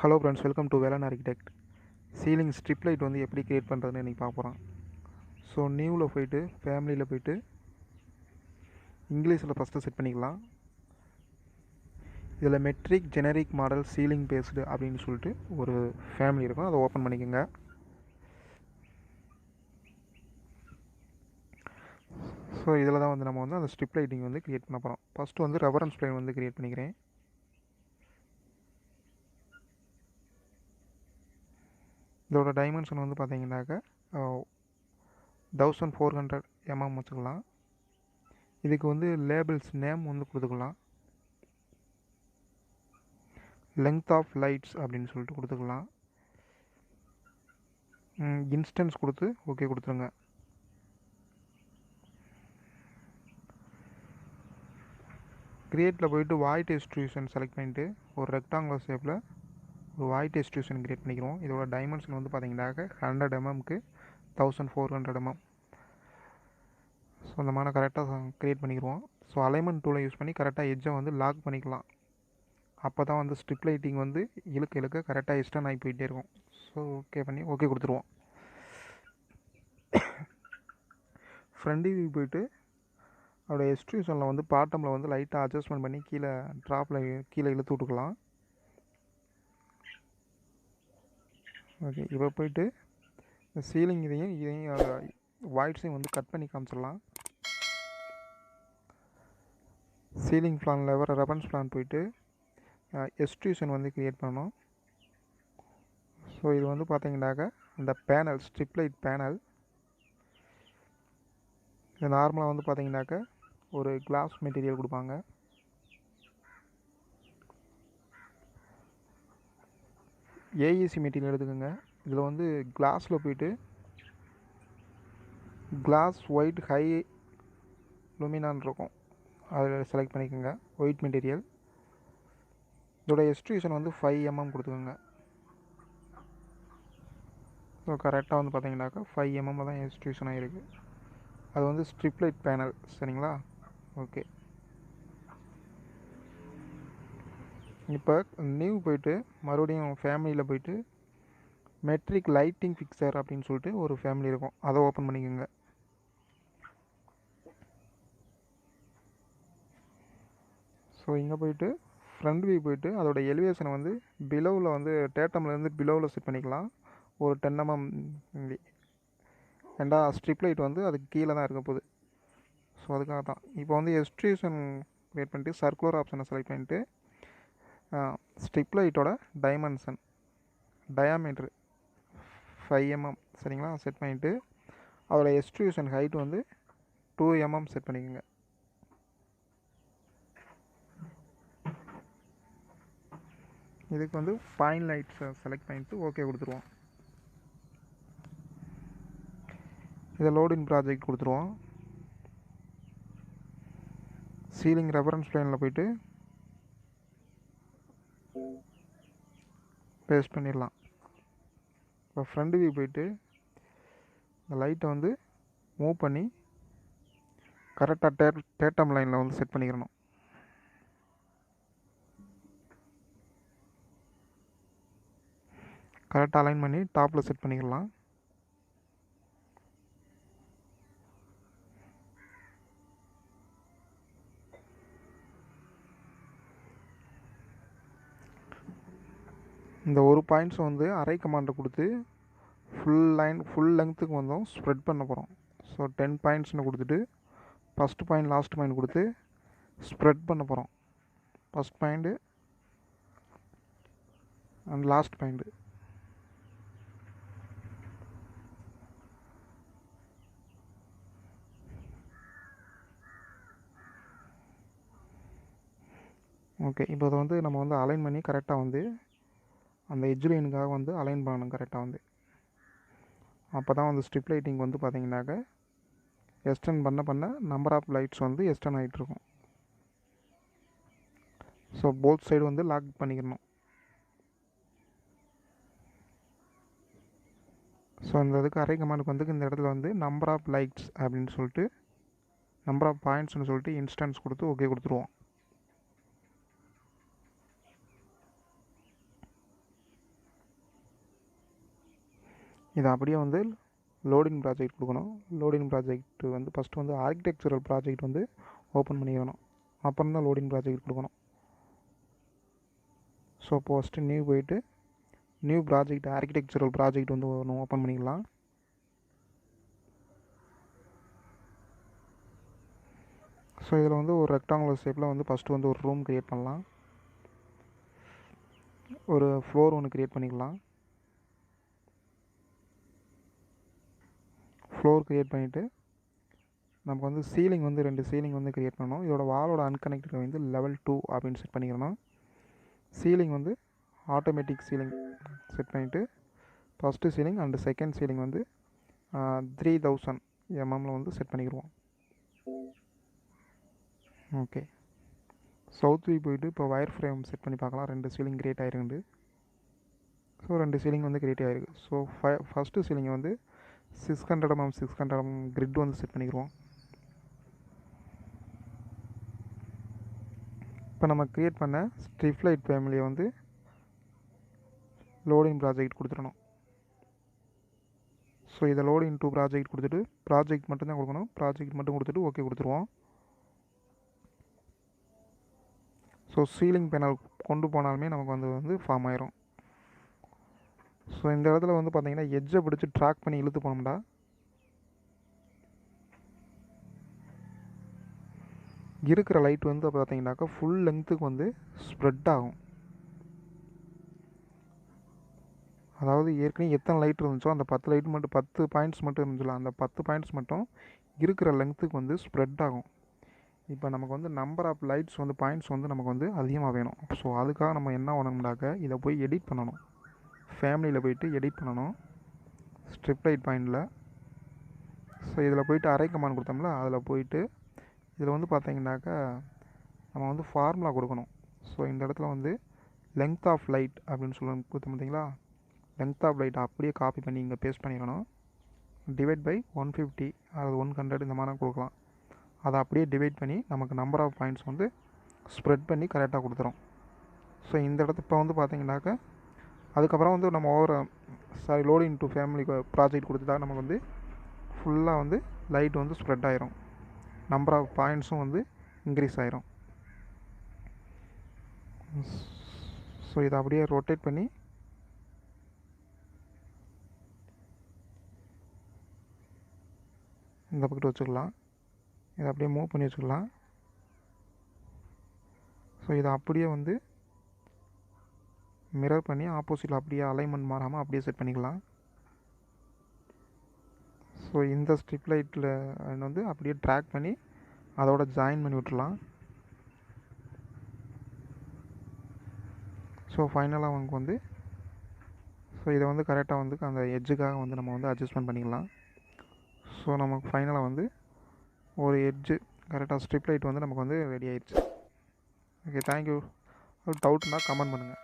Hello friends, welcome to Velan architect. Ceiling strip light வந்து எப்படி create பண்ணுறதுன்னு இன்றைக்கி பார்க்க போகிறோம். ஸோ நியூவில் போய்ட்டு ஃபேமிலியில் போய்ட்டு இங்கிலீஷில் ஃபஸ்ட்டு செட் பண்ணிக்கலாம். இதில் metric generic model ceiling based அப்படின்னு சொல்லிட்டு ஒரு ஃபேமிலி இருக்கும், அதை ஓப்பன் பண்ணிக்கோங்க. ஸோ இதில் தான் வந்து நம்ம வந்து அந்த ஸ்ட்ரிப் லைட்டிங் வந்து க்ரியேட் பண்ண போகிறோம். ஃபஸ்ட்டு வந்து ரெஃபரன்ஸ் பிளேன் வந்து க்ரியேட் பண்ணிக்கிறேன். இதோட டைமென்ஷன் வந்து பார்த்தீங்கன்னாக்கா 1400 mm வச்சுக்கலாம். இதுக்கு வந்து லேபிள்ஸ் நேம் வந்து கொடுத்துக்கலாம். லெங்த் ஆஃப் லைட்ஸ் அப்படின்னு சொல்லிட்டு கொடுத்துக்கலாம். இன்ஸ்டன்ஸ் கொடுத்து ஓகே கொடுத்துருங்க. க்ரியேட்டில் போய்ட்டு வாய்ட் எக்ஸ்ட்ரூஷன் செலக்ட் பண்ணிவிட்டு ஒரு ரெக்டாங்குலர் ஷேப்பில் ஒரு வாய்ட் எக்ஸ்ட்ரூஷன் க்ரியேட் பண்ணிக்கிறோம். இதோட டைமென்ஷன் வந்து பார்த்தீங்கன்னாக்க 100 mmக்கு 1400 mm. ஸோ அந்த மாதிரி கரெக்டாக க்ரியேட் பண்ணிக்கிறோம். ஸோ அலைன்மெண்ட் டூலை யூஸ் பண்ணி கரெக்டாக எட்ஜை வந்து லாக் பண்ணிக்கலாம். அப்போ தான் வந்து ஸ்ட்ரிப் லைட்டிங் வந்து இழுக்க கரெக்டாக எக்ஸ்டர்ன் ஆகி போயிட்டே இருக்கும். ஸோ ஓகே பண்ணி ஓகே கொடுத்துருவோம். ஃப்ரண்ட் வியூ போய்ட்டு அதோட எக்ஸ்ட்ரூஷனில் வந்து பாட்டமில் வந்து லைட்டாக அட்ஜஸ்ட்மெண்ட் பண்ணி கீழே இழுத்து விட்டுக்கலாம். ஓகே, இப்போ போய்ட்டு இந்த சீலிங் இதையும் வாய்ட்ஸையும் வந்து கட் பண்ணி காமிச்சிடலாம். சீலிங் பிளானில் ரெஃபரன்ஸ் பிளான் போய்ட்டு எக்ஸ்ட்ரூஷன் வந்து க்ரியேட் பண்ணணும். ஸோ இது வந்து பார்த்தீங்கன்னாக்கா இந்த பேனல் ஸ்ட்ரிப் லைட் பேனல் இது நார்மலாக வந்து பார்த்தீங்கன்னாக்கா ஒரு கிளாஸ் மெட்டீரியல் கொடுப்பாங்க. ஏஇசி மெட்டீரியல் எடுத்துக்கோங்க. இதில் வந்து கிளாஸில் போய்ட்டு கிளாஸ் ஒயிட் ஹை லுமினான் இருக்கும், அதில் செலக்ட் பண்ணிக்கோங்க. White material. இதோட எக்ஸ்ட்ரூஷன் வந்து 5 mm கொடுத்துக்கோங்க. ஸோ கரெக்டாக வந்து பார்த்தீங்கன்னாக்கா 5 mm தான் எக்ஸ்ட்ரூஷன் ஆகிருக்கு. அது வந்து ஸ்ட்ரிப் லைட் பேனல். சரிங்களா? ஓகே, இப்போ நியூ போய்ட்டு மறுபடியும் ஃபேமிலியில் போய்ட்டு மெட்ரிக் லைட்டிங் ஃபிக்சர் அப்படின்னு சொல்லிட்டு ஒரு ஃபேமிலி இருக்கும், அதை ஓப்பன் பண்ணிக்கோங்க. ஸோ இங்கே போய்ட்டு ஃப்ரண்ட் வியூ போய்ட்டு அதோட எலிவேஷனை வந்து பிலோவில் வந்து டேட்டம்லேருந்து பிலோவில் செட் பண்ணிக்கலாம். ஒரு 10 mm. ஏண்டா ஸ்ட்ரிப் லைட் வந்து அதுக்கு கீழே தான் இருக்க போகுது. ஸோ அதுக்காக தான் இப்போ வந்து எக்ஸ்ட்ரூஷன் க்ரியேட் பண்ணிட்டு சர்க்குலர் ஆப்ஷனை செலக்ட் பண்ணிவிட்டு ஸ்ட்ரிப் லைட்டோட டைமென்ஷன் டயாமீட்ரு 5 mm. சரிங்களா? செட் பண்ணிவிட்டு அதோட எக்ஸ்ட்ரூஷன் ஹைட் வந்து 2 mm செட் பண்ணிக்கோங்க. இதுக்கு வந்து பாயிண்ட் லைட்ஸை செலக்ட் பண்ணிவிட்டு ஓகே கொடுத்துருவோம். இதை லோடின் ப்ராஜெக்ட் கொடுத்துருவோம். சீலிங் ரெஃபரன்ஸ் பிளேனில் போய்ட்டு பேஸ்ட் பண்ணிடலாம். இப்போ ஃப்ரண்ட் வியூ போய்ட்டு இந்த லைட்டை வந்து மூவ் பண்ணி கரெக்டாக டேட்டம் லைனில் வந்து செட் பண்ணிக்கிறணும். கரெக்டாக அலைன் பண்ணி டாப்பில் செட் பண்ணிக்கலாம். இந்த ஒரு பாயிண்ட்ஸ் வந்து அரை கமாண்டை கொடுத்து ஃபுல் லெங்த்துக்கு வந்து ஸ்ப்ரெட் பண்ண போகிறோம். ஸோ 10 பாயிண்ட்ஸ்னு கொடுத்துட்டு ஃபஸ்ட்டு பாயிண்ட் லாஸ்ட் பாயிண்ட் கொடுத்து ஸ்ப்ரெட் பண்ண போகிறோம். First point and last point. Okay, இப்போ அதை வந்து நம்ம வந்து அலைன் பண்ணி கரெக்டாக வந்து அந்த எட்ஜ் லைனுக்காக வந்து அலைன் பண்ணணும் கரெக்டாக வந்து. அப்போ தான் வந்து ஸ்ட்ரிப் லைட்டிங் வந்து பார்த்தீங்கன்னாக்க எக்ஸ்டெண்ட் பண்ண நம்பர் ஆஃப் லைட்ஸ் வந்து எக்ஸ்டெண்ட் ஆகிட்டு இருக்கும். ஸோ போத் சைடு வந்து லாக் பண்ணிக்கணும். ஸோ இந்த இதுக்கு அரை கமாண்டுக்கு வந்து இந்த இடத்துல வந்து நம்பர் ஆஃப் லைட்ஸ் அப்படின்னு சொல்லிட்டு நம்பர் ஆஃப் பாயிண்ட்ஸ்னு சொல்லிட்டு இன்ஸ்டன்ஸ் கொடுத்து ஓகே கொடுத்துருவோம். இதை அப்படியே வந்து லோடிங் ப்ராஜெக்ட் கொடுக்கணும். லோடிங் ப்ராஜெக்ட் வந்து ஃபஸ்ட்டு வந்து ஆர்கிடெக்சரல் ப்ராஜெக்ட் வந்து ஓப்பன் பண்ணிக்கணும், அப்புறம் தான் லோடிங் ப்ராஜெக்ட் கொடுக்கணும். ஸோ இப்போ ஃபஸ்ட்டு நியூ போயிட்டு நியூ ப்ராஜெக்ட் ஆர்கிடெக்சரல் ப்ராஜெக்ட் வந்து ஒன்று ஓப்பன் பண்ணிக்கலாம். ஸோ இதில் வந்து ஒரு ரெக்டாங்குலர் ஷேப்பில் வந்து ஃபஸ்ட்டு வந்து ஒரு ரூம் க்ரியேட் பண்ணலாம், ஒரு ஃப்ளோர் ஒன்று க்ரியேட் பண்ணிக்கலாம். ஃப்ளோர் க்ரியேட் பண்ணிவிட்டு நமக்கு வந்து சீலிங் வந்து 2 சீலிங் வந்து க்ரியேட் பண்ணணும். இதோட வாலோட அன்கனெக்டட் வந்து லெவல் 2 அப்படின்னு செட் பண்ணிக்கிறணும். சீலிங் வந்து ஆட்டோமேட்டிக் சீலிங் செட் பண்ணிவிட்டு first ceiling and second ceiling வந்து 3000 mm வந்து செட் பண்ணிக்கிடுவோம். ஓகே, சவுத் வியூ போயிட்டு இப்போ ஒயர் ஃப்ரேம் செட் பண்ணி பார்க்கலாம். 2 சீலிங் கிரியேட் ஆகிருக்கு. ஸோ 2 சீலிங் வந்து கிரியேட் ஆகிருக்கு. ஸோ ஃபஸ்ட்டு சீலிங் வந்து 600 mm 600 mm கிரிட் வந்து செட் பண்ணிக்கிடுவோம். இப்போ நம்ம க்ரியேட் பண்ண ஸ்ட்ரிப் லைட் ஃபேமிலியை வந்து லோடிங் ப்ராஜெக்ட் கொடுத்துடணும். ஸோ இதை லோடிங் டூ ப்ராஜெக்ட் கொடுத்துட்டு ப்ராஜெக்ட் மட்டும்தான் கொடுக்கணும். ப்ராஜெக்ட் மட்டும் கொடுத்துட்டு ஓகே கொடுத்துருவோம். ஸோ சீலிங் பேனல் கொண்டு போனாலுமே நமக்கு வந்து ஃபார்ம் ஆயிரும். ஸோ இந்த இடத்துல வந்து பார்த்திங்கன்னா எட்ஜை பிடிச்சி ட்ராக் பண்ணி இழுத்து போனோம்டா இருக்கிற லைட் வந்து பார்த்தீங்கன்னாக்கா ஃபுல் லென்த்துக்கு வந்து ஸ்ப்ரெட் ஆகும். அதாவது ஏற்கனவே எத்தனை லைட் இருந்துச்சோ அந்த 10 லைட் மட்டும் 10 பாயிண்ட்ஸ் மட்டும் இருந்துச்சுல, அந்த 10 பாயிண்ட்ஸ் மட்டும் இருக்கிற லென்த்துக்கு வந்து ஸ்ப்ரெட் ஆகும். இப்போ நமக்கு வந்து நம்பர் ஆஃப் லைட்ஸ் வந்து பாயிண்ட்ஸ் வந்து நமக்கு வந்து அதிகமாக வேணும். ஸோ அதுக்காக நம்ம என்ன பண்ணணும்னாக்க இதை போய் எடிட் பண்ணணும். ஃபேமிலியில் போயிட்டு எடிட் பண்ணணும் ஸ்ட்ரிப் லைட் பாயிண்டில். ஸோ இதில் போயிட்டு அரை கமாண்ட் கொடுத்தோம்ல, அதில் போயிட்டு இதில் வந்து பார்த்தீங்கன்னாக்கா நம்ம வந்து ஃபார்முலா கொடுக்கணும். ஸோ இந்த இடத்துல வந்து லென்த் ஆஃப் லைட் அப்படின்னு சொல்லி கொடுத்தோம் பார்த்தீங்களா, லென்த் ஆஃப் லைட் அப்படியே காப்பி பண்ணி இங்கே பேஸ்ட் பண்ணிக்கணும். டிவைட் பை 150 அது 100 இந்த மாதிரி கொடுக்கலாம். அதை அப்படியே டிவைட் பண்ணி நமக்கு நம்பர் ஆஃப் பாயிண்ட்ஸ் வந்து ஸ்ப்ரெட் பண்ணி கரெக்டாக கொடுத்துரும். ஸோ இந்த இடத்து இப்போ வந்து பார்த்தீங்கன்னாக்கா அதுக்கப்புறம் வந்து நம்ம லோடிங் டு ஃபேமிலி ப்ராஜெக்ட் கொடுத்துட்டா நமக்கு வந்து ஃபுல்லாக வந்து லைட் வந்து ஸ்ப்ரெட் ஆயிரும், நம்பர் ஆஃப் பாயிண்ட்ஸும் வந்து இன்க்ரீஸ் ஆயிரும். ஸோ இதை அப்படியே ரொட்டேட் பண்ணி இந்த பக்கெட் வச்சுக்கலாம். இதை அப்படியே மூவ் பண்ணி வச்சுக்கலாம். ஸோ இதை அப்படியே வந்து மிரர் பண்ணி ஆப்போசிட்டில் அப்படியே அலைன்மெண்ட் மாறாமல் அப்படியே செட் பண்ணிக்கலாம். ஸோ இந்த ஸ்ட்ரிப் லைட்டில் வந்து அப்படியே ட்ராக் பண்ணி அதோட ஜாயின் பண்ணி விட்டுடலாம். ஸோ ஃபைனலாக அவங்களுக்கு வந்து ஸோ இதை வந்து கரெக்டாக வந்து அந்த எட்ஜுக்காக வந்து நம்ம வந்து அட்ஜஸ்ட்மெண்ட் பண்ணிக்கலாம். ஸோ நமக்கு ஃபைனலாக வந்து ஒரு எட்ஜு கரெக்டாக ஸ்ட்ரிப் லைட் வந்து நமக்கு வந்து ரெடி ஆயிடுச்சு. Okay, thank you. டவுட்னா கமெண்ட் பண்ணுங்கள்.